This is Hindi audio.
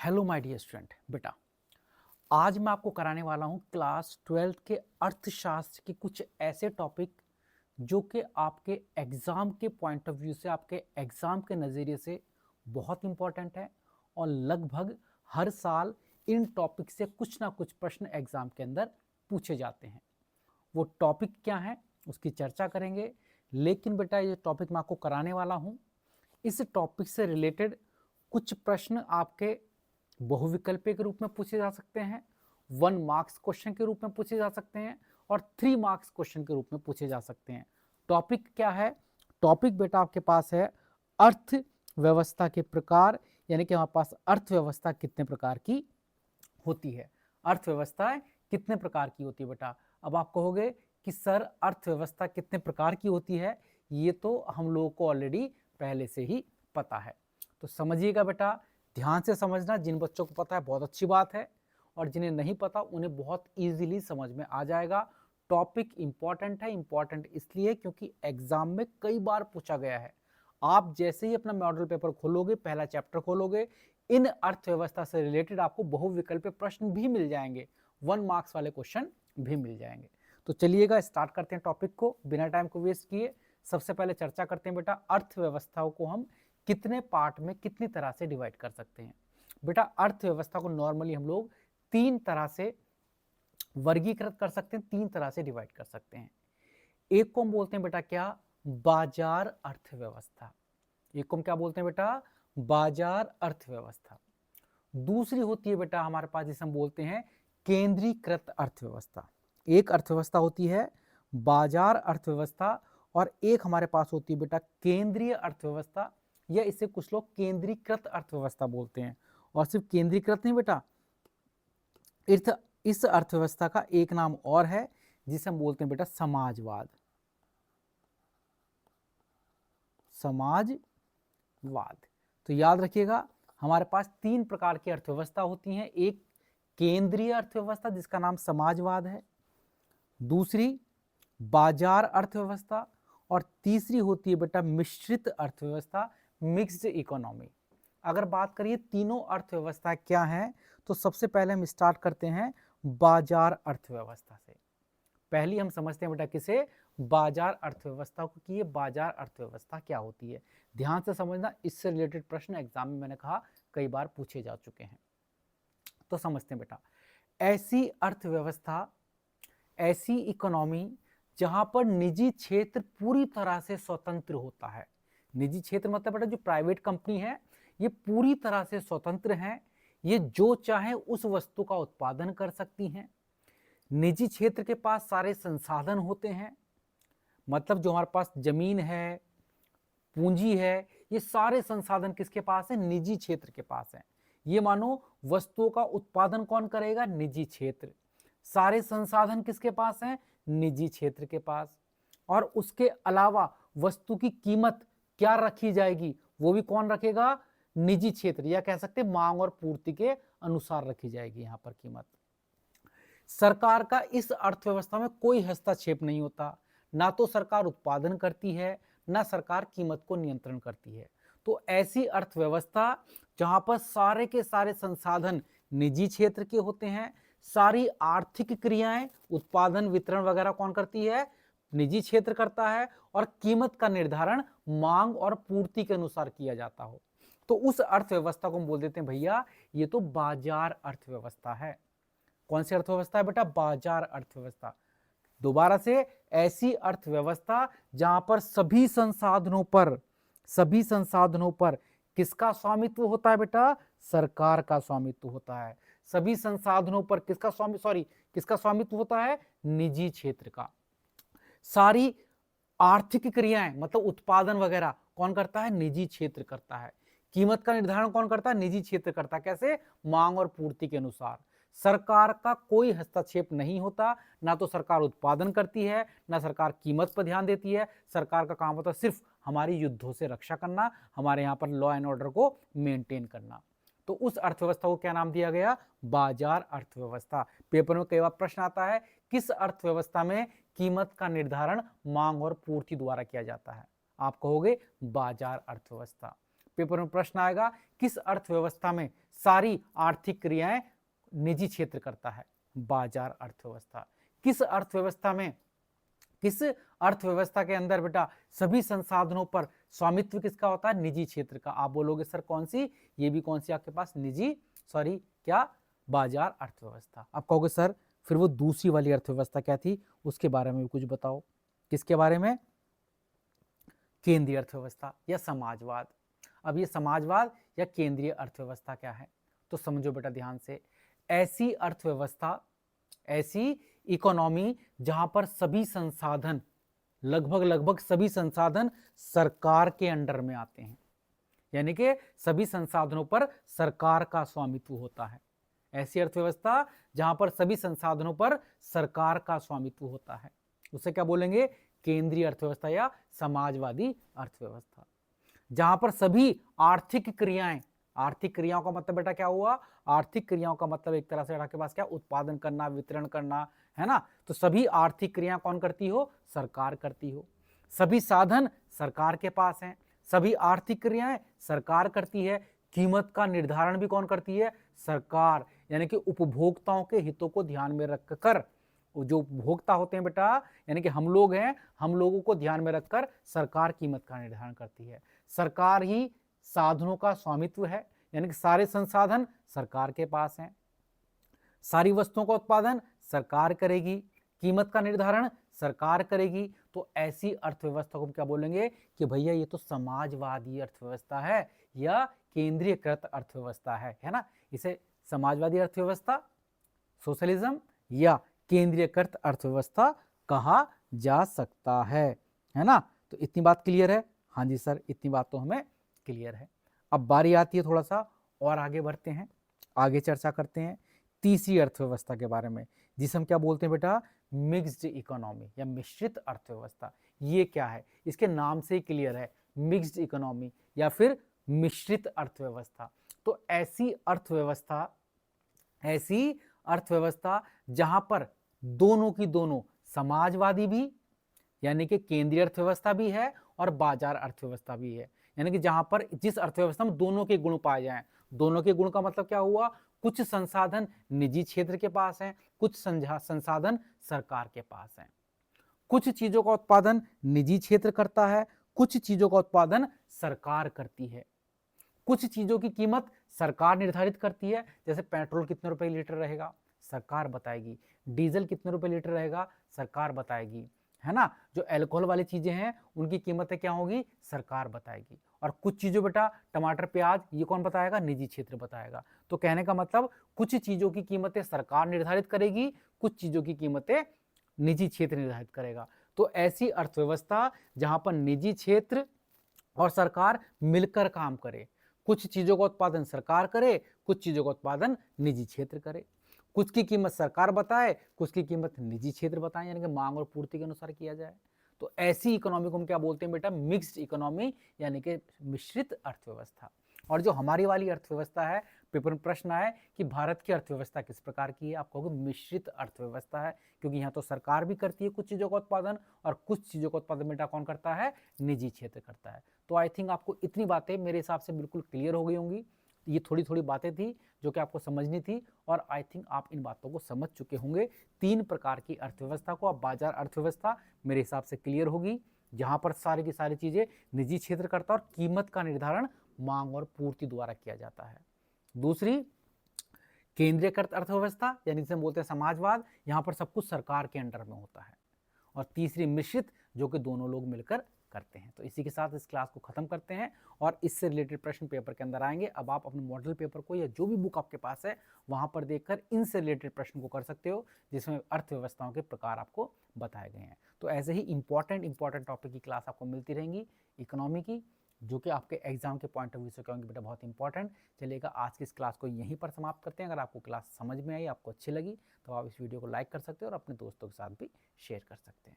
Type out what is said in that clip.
Hello my dear student. बेटा, आज मैं आपको कराने वाला हूं क्लास 12th के अर्थशास्त्र के कुछ ऐसे टॉपिक जो कि आपके एग्ज़ाम के पॉइंट ऑफ व्यू से, आपके एग्ज़ाम के नज़रिए से बहुत इंपॉर्टेंट है और लगभग हर साल इन टॉपिक से कुछ ना कुछ प्रश्न एग्ज़ाम के अंदर पूछे जाते हैं। वो टॉपिक क्या है उसकी चर्चा करेंगे, लेकिन बेटा ये टॉपिक मैं आपको कराने वाला हूँ, इस टॉपिक से रिलेटेड कुछ प्रश्न आपके बहुविकल्पीय के रूप में पूछे जा सकते हैं, 1 मार्क्स क्वेश्चन के रूप में पूछे जा सकते हैं और 3 मार्क्स क्वेश्चन के रूप में पूछे जा सकते हैं। टॉपिक क्या है? टॉपिक बेटा आपके पास है अर्थव्यवस्था के प्रकार, यानी कि हमारे पास अर्थव्यवस्था कितने प्रकार की होती है। अर्थव्यवस्था कितने प्रकार की होती है बेटा? अब आप कहोगे कि सर अर्थव्यवस्था कितने प्रकार की होती है, ये तो हम लोगों को ऑलरेडी पहले से ही पता है। तो समझिएगा बेटा, ध्यान से समझना। जिन बच्चों को पता है बहुत अच्छी बात है, और जिन्हें नहीं पता उन्हें बहुत इजीली समझ में आ जाएगा। टॉपिक इंपॉर्टेंट है, इंपॉर्टेंट इसलिए क्योंकि एग्जाम में कई बार पूछा गया है। आप जैसे ही अपना मॉडल पेपर खोलोगे, पहला चैप्टर खोलोगे, इन अर्थव्यवस्था से रिलेटेड आपको बहुविकल्पीय प्रश्न भी मिल जाएंगे, 1 मार्क्स वाले क्वेश्चन भी मिल जाएंगे। तो चलिएगा स्टार्ट करते हैं टॉपिक को बिना टाइम को वेस्ट किए। सबसे पहले चर्चा करते हैं बेटा, अर्थव्यवस्थाओं को हम कितने पार्ट में कितनी तरह से डिवाइड कर सकते हैं। बेटा अर्थव्यवस्था को नॉर्मली हम लोग 3 तरह से वर्गीकृत कर सकते हैं, 3 तरह से डिवाइड कर सकते हैं। एक को हम बोलते हैं बेटा क्या? बाजार अर्थव्यवस्था। एक को हम क्या बोलते हैं बेटा? बाजार अर्थव्यवस्था। दूसरी होती है बेटा हमारे पास जिसे हम बोलते हैं केंद्रीकृत अर्थव्यवस्था। एक अर्थव्यवस्था होती है बाजार अर्थव्यवस्था और एक हमारे पास होती है बेटा केंद्रीय अर्थव्यवस्था, या इसे कुछ लोग केंद्रीकृत अर्थव्यवस्था बोलते हैं। और सिर्फ केंद्रीकृत नहीं बेटा, इस अर्थव्यवस्था का एक नाम और है जिसे हम बोलते हैं बेटा समाजवाद। समाजवाद। तो याद रखिएगा, हमारे पास 3 प्रकार की अर्थव्यवस्था होती हैं। एक केंद्रीय अर्थव्यवस्था जिसका नाम समाजवाद है, दूसरी बाजार अर्थव्यवस्था, और तीसरी होती है बेटा मिश्रित अर्थव्यवस्था, मिक्स्ड इकोनॉमी। अगर बात करिए तीनों अर्थव्यवस्था क्या है, तो सबसे पहले हम स्टार्ट करते हैं बाजार अर्थव्यवस्था से। पहली हम समझते हैं बेटा किसे? बाजार अर्थव्यवस्था को, कि ये बाजार अर्थव्यवस्था क्या होती है। ध्यान से समझना, इससे रिलेटेड प्रश्न एग्जाम में मैंने कहा कई बार पूछे जा चुके हैं। तो समझते हैं बेटा, ऐसी अर्थव्यवस्था, ऐसी इकोनॉमी जहां पर निजी क्षेत्र पूरी तरह से स्वतंत्र होता है। निजी क्षेत्र मतलब बेटा जो प्राइवेट कंपनी है, ये पूरी तरह से स्वतंत्र हैं। ये जो चाहे उस वस्तु का उत्पादन कर सकती हैं। निजी क्षेत्र के पास सारे संसाधन होते हैं, मतलब जो हमारे पास जमीन है, पूंजी है, ये सारे संसाधन किसके पास है? निजी क्षेत्र के पास है। ये मानो वस्तुओं का उत्पादन कौन करेगा? निजी क्षेत्र। सारे संसाधन किसके पास हैं? निजी क्षेत्र के पास। और उसके अलावा वस्तु की कीमत क्या रखी जाएगी? वो भी कौन रखेगा? निजी क्षेत्र, या कह सकते मांग और पूर्ति के अनुसार रखी जाएगी यहां पर कीमत। सरकार का इस अर्थव्यवस्था में कोई हस्तक्षेप नहीं होता। ना तो सरकार उत्पादन करती है, ना सरकार कीमत को नियंत्रण करती है। तो ऐसी अर्थव्यवस्था जहां पर सारे के सारे संसाधन निजी क्षेत्र के होते हैं, सारी आर्थिक क्रियाएं, उत्पादन, वितरण वगैरह कौन करती है? निजी क्षेत्र करता है, और कीमत का निर्धारण मांग और पूर्ति के अनुसार किया जाता हो, तो उस अर्थव्यवस्था को हम बोल देते हैं भैया ये तो बाजार अर्थव्यवस्था है। कौन सी अर्थव्यवस्था है बेटा? बाजार अर्थव्यवस्था। दोबारा से, ऐसी अर्थव्यवस्था जहां पर सभी संसाधनों पर किसका स्वामित्व होता है बेटा? सरकार का स्वामित्व होता है। सभी संसाधनों पर किसका स्वामित्व होता है? निजी क्षेत्र का। सारी आर्थिक क्रियाएं मतलब उत्पादन वगैरह कौन करता है? निजी क्षेत्र करता है। कीमत का निर्धारण कौन करता है? निजी क्षेत्र करता है। कैसे? मांग और पूर्ति के अनुसार। सरकार का कोई हस्तक्षेप नहीं होता। ना तो सरकार उत्पादन करती है, ना सरकार कीमत पर ध्यान देती है। सरकार का काम होता है सिर्फ हमारी युद्धों से रक्षा करना, हमारे यहाँ पर लॉ एंड ऑर्डर को मेंटेन करना। तो उस अर्थव्यवस्था को क्या नाम दिया गया? बाजार अर्थव्यवस्था। पेपर में कई बार प्रश्न आता है, किस अर्थव्यवस्था में कीमत का निर्धारण मांग और पूर्ति द्वारा किया जाता है? आप कहोगे बाजार अर्थव्यवस्था। पेपर में प्रश्न आएगा, किस अर्थव्यवस्था में सारी आर्थिक क्रियाएं निजी क्षेत्र करता है? बाजार अर्थव्यवस्था। किस अर्थव्यवस्था में, किस अर्थव्यवस्था के अंदर बेटा सभी संसाधनों पर स्वामित्व किसका होता है? निजी क्षेत्र का। आप बोलोगे सर कौन सी? ये भी कौन सी आपके पास? निजी, सॉरी क्या? बाजार अर्थव्यवस्था। आप कहोगे सर फिर वो दूसरी वाली अर्थव्यवस्था क्या थी, उसके बारे में भी कुछ बताओ। किसके बारे में? केंद्रीय अर्थव्यवस्था या समाजवाद। अब ये समाजवाद या केंद्रीय अर्थव्यवस्था क्या है, तो समझो बेटा ध्यान से। ऐसी अर्थव्यवस्था, ऐसी इकोनॉमी जहां पर सभी संसाधन, लगभग सभी संसाधन सरकार के अंडर में आते हैं, यानी कि सभी संसाधनों पर सरकार का स्वामित्व होता है। ऐसी अर्थव्यवस्था जहां पर सभी संसाधनों पर सरकार का स्वामित्व होता है, उसे क्या बोलेंगे? केंद्रीय अर्थव्यवस्था या समाजवादी अर्थव्यवस्था। जहां पर सभी आर्थिक क्रियाएं, आर्थिक क्रियाओं का मतलब बेटा क्या हुआ? आर्थिक क्रियाओं का मतलब एक तरह से आपके पास क्या? उत्पादन करना, वितरण करना, है ना? तो सभी आर्थिक क्रियाएं कौन करती हो? सरकार करती हो। सभी साधन सरकार के पास हैं, सभी आर्थिक क्रियाएं सरकार करती है। कीमत का निर्धारण भी कौन करती है? सरकार। यानी कि उपभोक्ताओं के हितों को ध्यान में रखकर, जो उपभोक्ता होते हैं बेटा, यानी कि हम लोग हैं, हम लोगों को ध्यान में रखकर सरकार कीमत का निर्धारण करती है। सरकार ही साधनों का स्वामित्व है, यानी कि सारे संसाधन सरकार के पास हैं, सारी वस्तुओं का उत्पादन सरकार करेगी, कीमत का निर्धारण सरकार करेगी। तो ऐसी अर्थव्यवस्था को हम क्या बोलेंगे कि भैया ये तो समाजवादी अर्थव्यवस्था है या केंद्रीयकृत अर्थव्यवस्था है ना? इसे समाजवादी अर्थव्यवस्था, सोशलिज्म या केंद्रीयकृत अर्थव्यवस्था कहा जा सकता है ना? तो इतनी बात क्लियर है? हाँ जी सर, इतनी बात तो हमें क्लियर है। अब बारी आती है थोड़ा सा और आगे बढ़ते हैं, आगे चर्चा करते हैं तीसरी अर्थव्यवस्था के बारे में, जिसे हम क्या बोलते हैं बेटा? मिक्स्ड इकोनॉमी या मिश्रित अर्थव्यवस्था। ये क्या है? इसके नाम से ही क्लियर है, मिक्स्ड इकोनॉमी या फिर मिश्रित अर्थव्यवस्था। तो ऐसी अर्थव्यवस्था जहां पर दोनों की दोनों समाजवादी भी, यानी कि केंद्रीय अर्थव्यवस्था भी है और बाजार अर्थव्यवस्था भी है, यानी कि जहां पर जिस अर्थव्यवस्था में दोनों के गुण पाए जाएं। दोनों के गुण का मतलब क्या हुआ? कुछ संसाधन निजी क्षेत्र के पास हैं, कुछ संसाधन सरकार के पास हैं। कुछ चीजों का उत्पादन निजी क्षेत्र करता है, कुछ चीजों का उत्पादन सरकार करती है। कुछ चीजों की कीमत सरकार निर्धारित करती है, जैसे पेट्रोल कितने रुपए लीटर रहेगा, सरकार बताएगी। डीजल कितने रुपए लीटर रहेगा, सरकार बताएगी, है ना? जो अल्कोहल वाली चीजें हैं उनकी कीमतें क्या होगी, सरकार बताएगी। और कुछ चीजों बेटा, टमाटर प्याज, ये कौन बताएगा? निजी क्षेत्र बताएगा। तो कहने का मतलब कुछ चीजों की कीमतें सरकार निर्धारित करेगी, कुछ चीजों की कीमतें निजी क्षेत्र निर्धारित करेगा। तो ऐसी अर्थव्यवस्था जहां पर निजी क्षेत्र और सरकार मिलकर काम करे, कुछ चीजों का उत्पादन सरकार करे, कुछ चीजों का उत्पादन निजी क्षेत्र करे, कुछ की कीमत सरकार बताए, कुछ की कीमत निजी क्षेत्र बताए, यानी कि मांग और पूर्ति के अनुसार किया जाए। तो ऐसी इकोनॉमी को हम क्या बोलते हैं बेटा? मिक्स्ड इकोनॉमी, यानी कि मिश्रित अर्थव्यवस्था। और जो हमारी वाली अर्थव्यवस्था है, पेपर में प्रश्न आए कि भारत की अर्थव्यवस्था किस प्रकार की है, आप कहोगे मिश्रित अर्थव्यवस्था है, क्योंकि यहाँ तो सरकार भी करती है कुछ चीजों का उत्पादन और कुछ चीजों का उत्पादन बेटा कौन करता है? निजी क्षेत्र करता है। तो आई थिंक आपको इतनी बातें मेरे हिसाब से बिल्कुल क्लियर हो गई होंगी। ये थोड़ी थोड़ी बातें थी जो कि आपको समझनी थी, और आई थिंक आप इन बातों को समझ चुके होंगे। तीन प्रकार की अर्थव्यवस्था को, अब बाजार अर्थव्यवस्था मेरे हिसाब से क्लियर होगी, जहां पर सारी की सारी चीजें निजी क्षेत्र करता है और कीमत का निर्धारण मांग और पूर्ति द्वारा किया जाता है। दूसरी केंद्रीयकृत अर्थव्यवस्था, यानी जिसे हम बोलते हैं समाजवाद, यहां पर सब कुछ सरकार के अंडर में होता है। और तीसरी मिश्रित, जो कि दोनों लोग मिलकर करते हैं। तो इसी के साथ इस क्लास को खत्म करते हैं और इससे रिलेटेड प्रश्न पेपर के अंदर आएंगे। अब आप अपने मॉडल पेपर को या जो भी बुक आपके पास है वहां पर देखकर इनसे रिलेटेड प्रश्न को कर सकते हो, जिसमें अर्थव्यवस्थाओं के प्रकार आपको बताए गए हैं। तो ऐसे ही इंपॉर्टेंट टॉपिक की क्लास आपको मिलती रहेंगी इकोनॉमी की, जो कि आपके एग्जाम के पॉइंट ऑफ व्यू से कहेंगे बेटा बहुत इंपॉर्टेंट। चलिएगा, आज की इस क्लास को यहीं पर समाप्त करते हैं। अगर आपको क्लास समझ में आई, आपको अच्छी लगी, तो आप इस वीडियो को लाइक कर सकते हो और अपने दोस्तों के साथ भी शेयर कर सकते हैं।